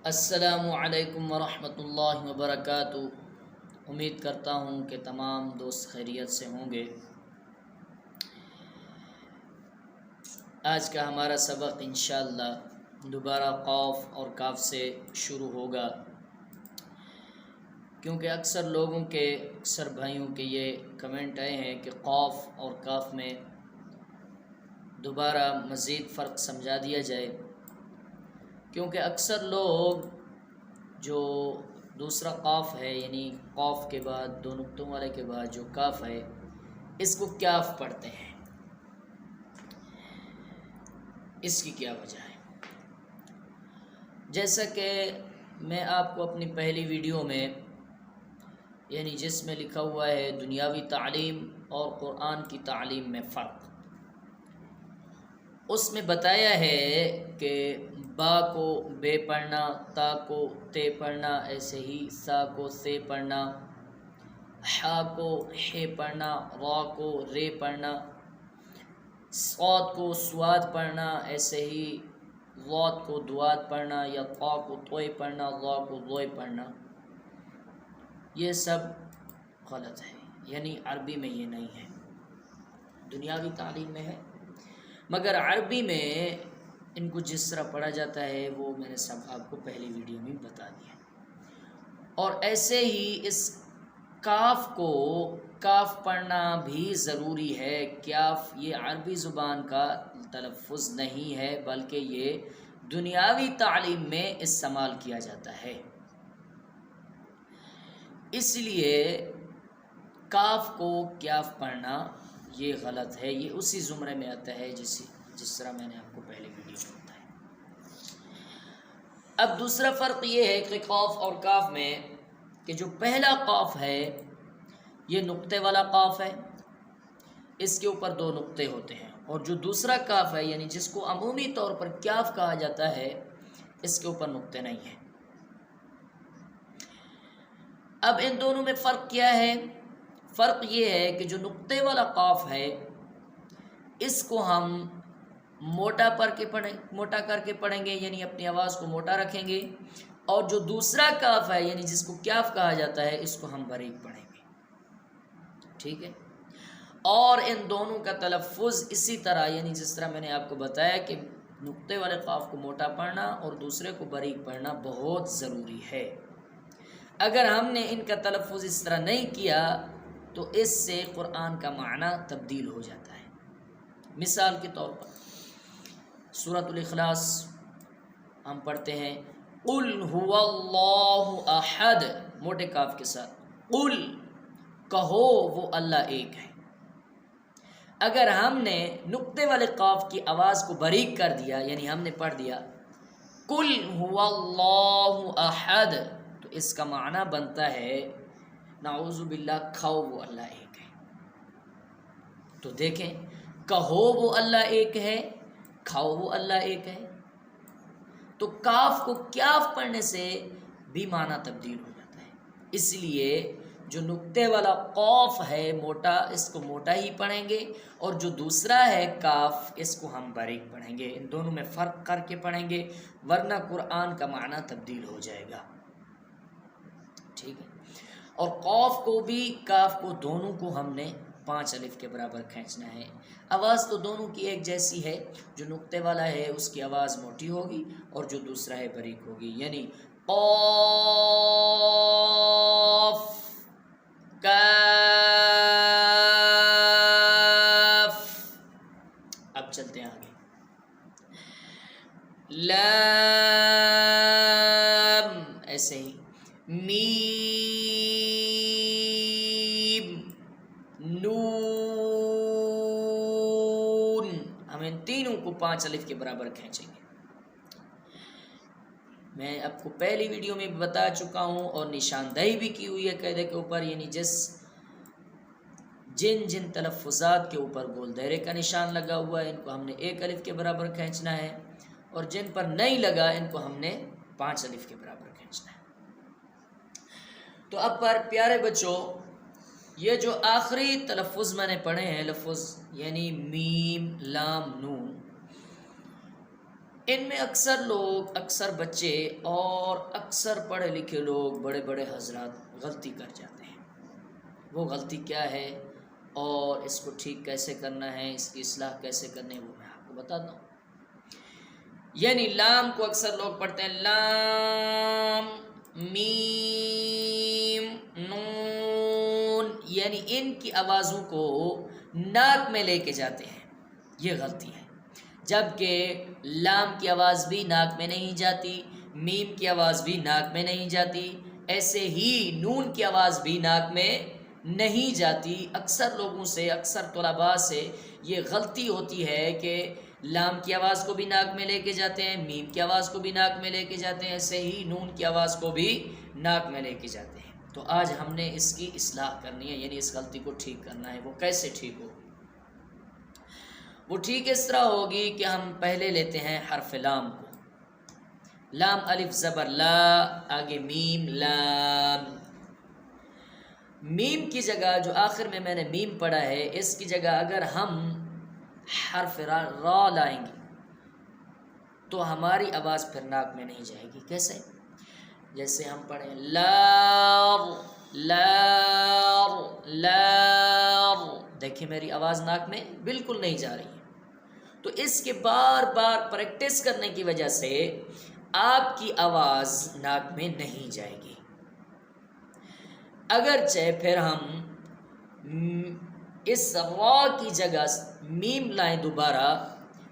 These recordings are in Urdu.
السلام علیکم ورحمۃ اللہ وبرکاتہ۔ امید کرتا ہوں کہ تمام دوست خیریت سے ہوں گے۔ آج کا ہمارا سبق انشاءاللہ دوبارہ قاف اور کاف سے شروع ہوگا، کیونکہ اکثر لوگوں کے اکثر بھائیوں کے یہ کمنٹ آئے ہیں کہ قاف اور کاف میں دوبارہ مزید فرق سمجھا دیا جائے، کیونکہ اکثر لوگ جو دوسرا قاف ہے یعنی قاف کے بعد دو نقطوں والے کے بعد جو کاف ہے اس کو کیاف پڑھتے ہیں۔ اس کی کیا وجہ ہے؟ جیسا کہ میں آپ کو اپنی پہلی ویڈیو میں یعنی جس میں لکھا ہوا ہے دنیاوی تعلیم اور قرآن کی تعلیم میں فرق، اس میں بتایا ہے کہ با کو بے پڑھنا، تا کو تے پڑھنا، ایسے ہی سا کو سے پڑھنا، حا کو ہے پڑھنا، را کو رے پڑھنا، صاد کو سواد پڑھنا، ایسے ہی ضاد کو دواد پڑھنا، یا طا کو طوئے پڑھنا، ضا کو ضوئے پڑھنا۔ یہ سب غلط ہے، یعنی عربی میں یہ نہیں ہے، دنیاوی تعلیم میں ہے، مگر عربی میں ان کو جس طرح پڑھا جاتا ہے وہ میں نے سب آپ کو پہلی ویڈیو میں بتا دیا۔ اور ایسے ہی اس کاف کو کاف پڑھنا بھی ضروری ہے۔ کاف یہ عربی زبان کا تلفظ نہیں ہے، بلکہ یہ دنیاوی تعلیم میں استعمال کیا جاتا ہے، اس لیے کاف کو کیاف پڑھنا یہ غلط ہے۔ یہ اسی زمرے میں آتا ہے جس طرح میں نے آپ کو پہلے ویڈیو میں بتایا۔ اب دوسرا فرق یہ ہے کہ قاف اور کاف میں کہ جو پہلا قاف ہے یہ نقطے والا قاف ہے، اس کے اوپر دو نقطے ہوتے ہیں، اور جو دوسرا کاف ہے یعنی جس کو عمومی طور پر کیاف کہا جاتا ہے اس کے اوپر نقطے نہیں ہیں۔ اب ان دونوں میں فرق کیا ہے؟ فرق یہ ہے کہ جو نقطے والا قاف ہے اس کو ہم موٹا کر کے پڑھیں گے، یعنی اپنی آواز کو موٹا رکھیں گے، اور جو دوسرا کاف ہے یعنی جس کو کیاف کہا جاتا ہے اس کو ہم باریک پڑھیں گے، ٹھیک ہے؟ اور ان دونوں کا تلفظ اسی طرح یعنی جس طرح میں نے آپ کو بتایا کہ نقطے والے قاف کو موٹا پڑھنا اور دوسرے کو باریک پڑھنا بہت ضروری ہے۔ اگر ہم نے ان کا تلفظ اس طرح نہیں کیا تو اس سے قرآن کا معنی تبدیل ہو جاتا ہے۔ مثال کے طور پر سورۃ الاخلاص ہم پڑھتے ہیں قل هو اللہ احد، موٹے کاف کے ساتھ، قل کہو وہ اللہ ایک ہے۔ اگر ہم نے نقطے والے قاف کی آواز کو باریک کر دیا یعنی ہم نے پڑھ دیا قل هو اللہ احد، تو اس کا معنی بنتا ہے نعوذ باللہ کھاؤ وہ اللہ ایک ہے۔ تو دیکھیں، کہو وہ اللہ ایک ہے، کھاؤ وہ اللہ ایک ہے، تو کاف کو کیاف پڑھنے سے بھی معنی تبدیل ہو جاتا ہے۔ اس لیے جو نقطے والا قاف ہے موٹا، اس کو موٹا ہی پڑھیں گے، اور جو دوسرا ہے کاف اس کو ہم باریک پڑھیں گے۔ ان دونوں میں فرق کر کے پڑھیں گے، ورنہ قرآن کا معنی تبدیل ہو جائے گا، ٹھیک ہے؟ اور قاف کو بھی کاف کو دونوں کو ہم نے 5 الف کے برابر کھینچنا ہے۔ آواز تو دونوں کی ایک جیسی ہے، جو نقطے والا ہے اس کی آواز موٹی ہوگی اور جو دوسرا ہے باریک ہوگی، یعنی قاف کاف۔ اب چلتے ہیں آگے، لام، ایسے ہی میم، نون، ہم ان تینوں کو 5 الف کے برابر کھینچیں گے۔ میں آپ کو پہلی ویڈیو میں بھی بتا چکا ہوں اور نشاندہی بھی کی ہوئی ہے قاعدے کے اوپر، یعنی جن تلفظات کے اوپر گول دائرے کا نشان لگا ہوا ہے ان کو ہم نے 1 الف کے برابر کھینچنا ہے، اور جن پر نہیں لگا ان کو ہم نے 5 الف کے برابر کھینچنا ہے۔ تو اب پر پیارے بچوں، یہ جو آخری تلفظ میں نے پڑھے ہیں لفظ یعنی میم لام نون، ان میں اکثر لوگ، اکثر بچے اور اکثر پڑھے لکھے لوگ، بڑے بڑے حضرات غلطی کر جاتے ہیں۔ وہ غلطی کیا ہے اور اس کو ٹھیک کیسے کرنا ہے، اس کی اصلاح کیسے کرنی ہے، وہ میں آپ کو بتاتا ہوں۔ یعنی لام کو اکثر لوگ پڑھتے ہیں لام میم نون، یعنی ان کی آوازوں کو ناک میں لے کے جاتے ہیں، یہ غلطی ہے۔ جبکہ لام کی آواز بھی ناک میں نہیں جاتی، میم کی آواز بھی ناک میں نہیں جاتی، ایسے ہی نون کی آواز بھی ناک میں نہیں جاتی۔ اکثر لوگوں سے، اکثر طلباء سے یہ غلطی ہوتی ہے کہ لام کی آواز کو بھی ناک میں لے کے جاتے ہیں، میم کی آواز کو بھی ناک میں لے کے جاتے ہیں، ایسے ہی نون کی آواز کو بھی ناک میں لے کے جاتے ہیں۔ تو آج ہم نے اس کی اصلاح کرنی ہے، یعنی اس غلطی کو ٹھیک کرنا ہے۔ وہ کیسے ٹھیک ہوگی؟ وہ ٹھیک اس طرح ہوگی کہ ہم پہلے لیتے ہیں حرف لام کو، لام الف زبر لا، آگے میم لام۔ میم کی جگہ جو آخر میں نے میم پڑھا ہے، اس کی جگہ اگر ہم حرف را لائیں گے تو ہماری آواز پھر ناک میں نہیں جائے گی۔ کیسے؟ جیسے ہم پڑھیں لار لار لار، دیکھیں میری آواز ناک میں بالکل نہیں جا رہی ہے۔ تو اس کے بار بار پریکٹس کرنے کی وجہ سے آپ کی آواز ناک میں نہیں جائے گی۔ اگرچہ پھر ہم اس را کی جگہ میم لائیں دوبارہ،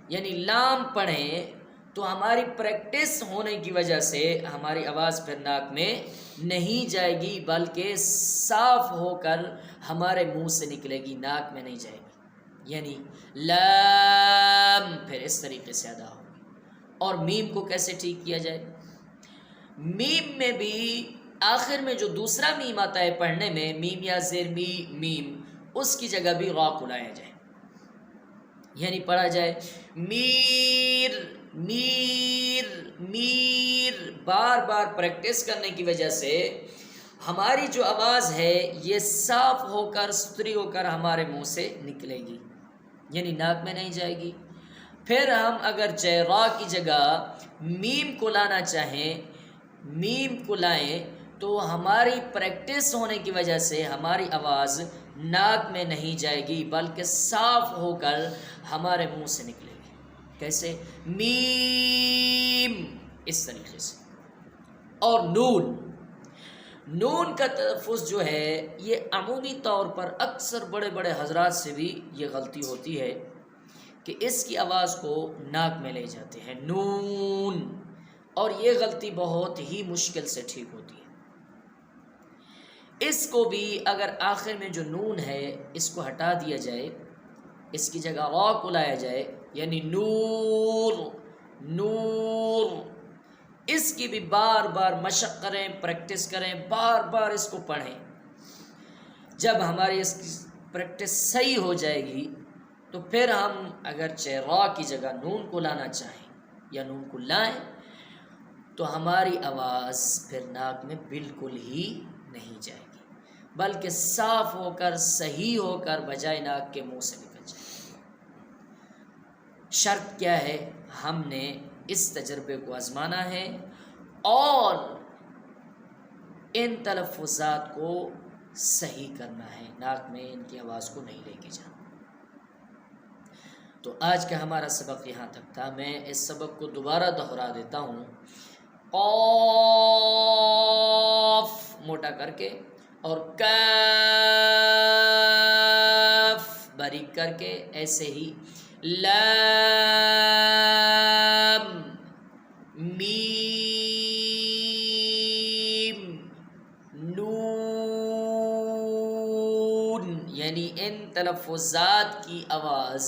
یعنی لام پڑھیں، تو ہماری پریکٹس ہونے کی وجہ سے ہماری آواز پھر ناک میں نہیں جائے گی، بلکہ صاف ہو کر ہمارے منہ سے نکلے گی، ناک میں نہیں جائے گی۔ یعنی لام پھر اس طریقے سے ادا ہوگی۔ اور میم کو کیسے ٹھیک کیا جائے؟ میم میں بھی آخر میں جو دوسرا میم آتا ہے پڑھنے میں، میم یا زیر میم، اس کی جگہ بھی را کو لایا جائے، یعنی پڑھا جائے میر میر میر۔ بار بار پریکٹس کرنے کی وجہ سے ہماری جو آواز ہے یہ صاف ہو کر، ستھری ہو کر ہمارے منہ سے نکلے گی، یعنی ناک میں نہیں جائے گی۔ پھر ہم اگر را کی جگہ میم کو لانا چاہیں، میم کو لائیں، تو ہماری پریکٹس ہونے کی وجہ سے ہماری آواز ناک میں نہیں جائے گی، بلکہ صاف ہو کر ہمارے منہ سے نکلے گی۔ کیسے؟ میم، اس طریقے سے۔ اور نون، نون کا تلفظ جو ہے یہ عمومی طور پر اکثر بڑے بڑے حضرات سے بھی یہ غلطی ہوتی ہے کہ اس کی آواز کو ناک میں لے جاتے ہیں، نون، اور یہ غلطی بہت ہی مشکل سے ٹھیک ہوتی ہے۔ اس کو بھی اگر آخر میں جو نون ہے اس کو ہٹا دیا جائے، اس کی جگہ را کو لایا جائے، یعنی نور نور، اس کی بھی بار بار مشق کریں، پریکٹس کریں، بار بار اس کو پڑھیں۔ جب ہماری اس کی پریکٹس صحیح ہو جائے گی تو پھر ہم اگر را کی جگہ نون کو لانا چاہیں یا نون کو لائیں تو ہماری آواز پھر ناک میں بالکل ہی نہیں جائے گی، بلکہ صاف ہو کر، صحیح ہو کر، بجائے ناک کے منہ سے نکل جائے گی۔ شرط کیا ہے؟ ہم نے اس تجربے کو آزمانا ہے اور ان تلفظات کو صحیح کرنا ہے، ناک میں ان کی آواز کو نہیں لے کے جانا۔ تو آج کا ہمارا سبق یہاں تک تھا۔ میں اس سبق کو دوبارہ دہرا دیتا ہوں، قاف موٹا کر کے، اور کاف باریک کر کے، ایسے ہی لام میم نون، یعنی ان تلفظات کی آواز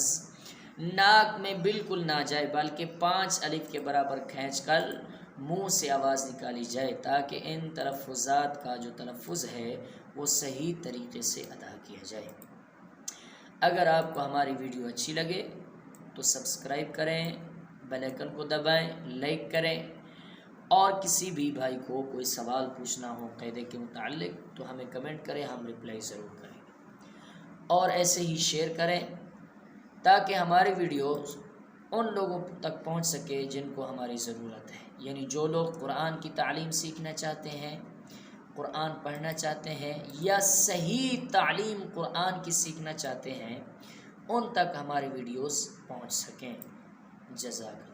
ناک میں بالکل نہ جائے، بلکہ 5 الف کے برابر کھینچ کر منہ سے آواز نکالی جائے، تاکہ ان تلفظات کا جو تلفظ ہے وہ صحیح طریقے سے ادا کیا جائے۔ اگر آپ کو ہماری ویڈیو اچھی لگے تو سبسکرائب کریں، بیل آئیکن کو دبائیں، لائک کریں، اور کسی بھی بھائی کو کوئی سوال پوچھنا ہو قاعدے کے متعلق تو ہمیں کمنٹ کریں، ہم رپلائی ضرور کریں گے۔ اور ایسے ہی شیئر کریں تاکہ ہماری ویڈیوز ان لوگوں تک پہنچ سکے جن کو ہماری ضرورت ہے، یعنی جو لوگ قرآن کی تعلیم سیکھنا چاہتے ہیں، قرآن پڑھنا چاہتے ہیں یا صحیح تعلیم قرآن کی سیکھنا چاہتے ہیں، ان تک ہماری ویڈیوز پہنچ سکیں۔ جزاک اللہ۔